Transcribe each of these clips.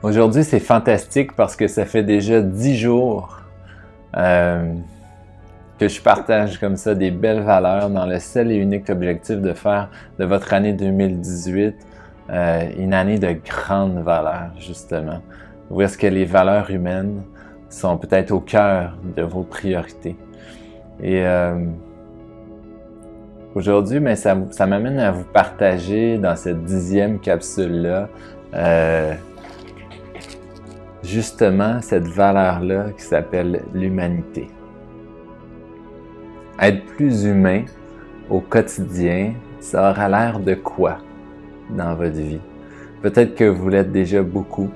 Aujourd'hui, c'est fantastique parce que ça fait déjà 10 jours que je partage comme ça des belles valeurs dans le seul et unique objectif de faire de votre année 2018 une année de grandes valeurs, justement. Où est-ce que les valeurs humaines sont peut-être au cœur de vos priorités. Et aujourd'hui, mais ça m'amène à vous partager dans cette 10e capsule-là justement cette valeur-là qui s'appelle l'humanité. Être plus humain au quotidien, ça aura l'air de quoi dans votre vie? Peut-être que vous l'êtes déjà beaucoup,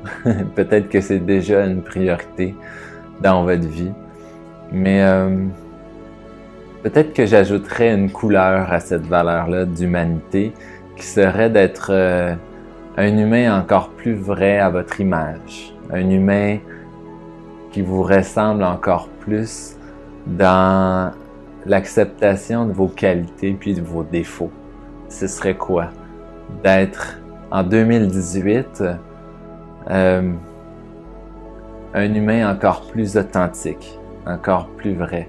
peut-être que c'est déjà une priorité dans votre vie, mais peut-être que j'ajouterais une couleur à cette valeur-là d'humanité qui serait d'être un humain encore plus vrai à votre image, un humain qui vous ressemble encore plus dans l'acceptation de vos qualités puis de vos défauts. Ce serait quoi? D'être en 2018 un humain encore plus authentique, encore plus vrai.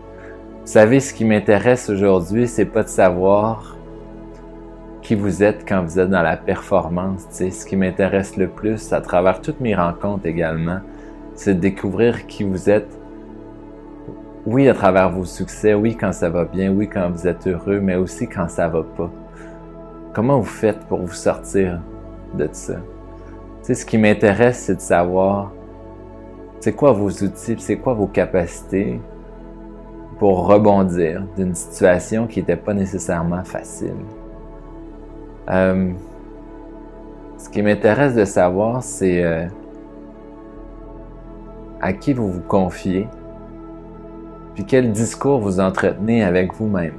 Vous savez, ce qui m'intéresse aujourd'hui, c'est pas de savoir qui vous êtes quand vous êtes dans la performance. Tu sais, ce qui m'intéresse le plus, à travers toutes mes rencontres également, c'est de découvrir qui vous êtes. Oui, à travers vos succès, oui, quand ça va bien, oui, quand vous êtes heureux, mais aussi quand ça va pas. Comment vous faites pour vous sortir de ça? Tu sais, ce qui m'intéresse, c'est de savoir c'est quoi vos outils, c'est quoi vos capacités pour rebondir d'une situation qui n'était pas nécessairement facile. Ce qui m'intéresse de savoir, c'est à qui vous vous confiez, puis quel discours vous entretenez avec vous-même,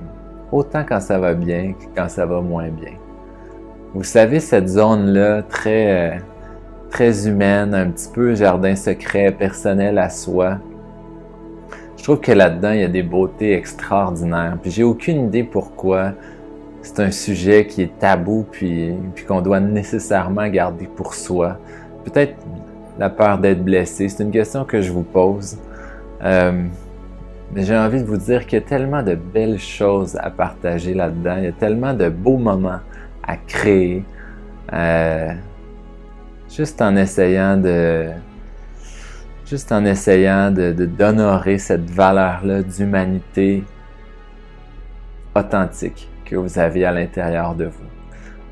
autant quand ça va bien que quand ça va moins bien. Vous savez, cette zone-là, très humaine, un petit peu jardin secret, personnel à soi, je trouve que là-dedans, il y a des beautés extraordinaires. Puis j'ai aucune idée pourquoi c'est un sujet qui est tabou puis qu'on doit nécessairement garder pour soi. Peut-être la peur d'être blessé, c'est une question que je vous pose. Mais j'ai envie de vous dire qu'il y a tellement de belles choses à partager là-dedans. Il y a tellement de beaux moments à créer. Juste en essayant d'honorer cette valeur-là d'humanité authentique que vous avez à l'intérieur de vous.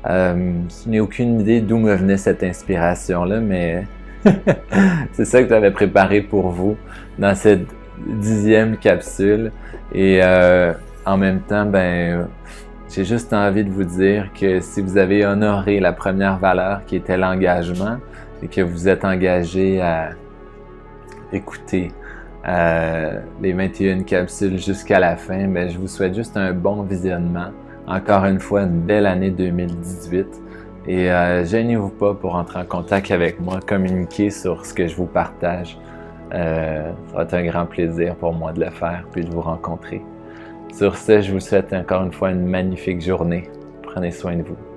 Je n'ai aucune idée d'où me venait cette inspiration-là, mais c'est ça que j'avais préparé pour vous dans cette 10e capsule. Et en même temps, j'ai juste envie de vous dire que si vous avez honoré la première valeur qui était l'engagement et que vous êtes engagé à écouter les 21 capsules jusqu'à la fin, je vous souhaite juste un bon visionnement. Encore une fois, une belle année 2018. Et gênez-vous pas pour entrer en contact avec moi, communiquer sur ce que je vous partage. Ça va être un grand plaisir pour moi de le faire puis de vous rencontrer. Sur ce, je vous souhaite encore une fois une magnifique journée. Prenez soin de vous.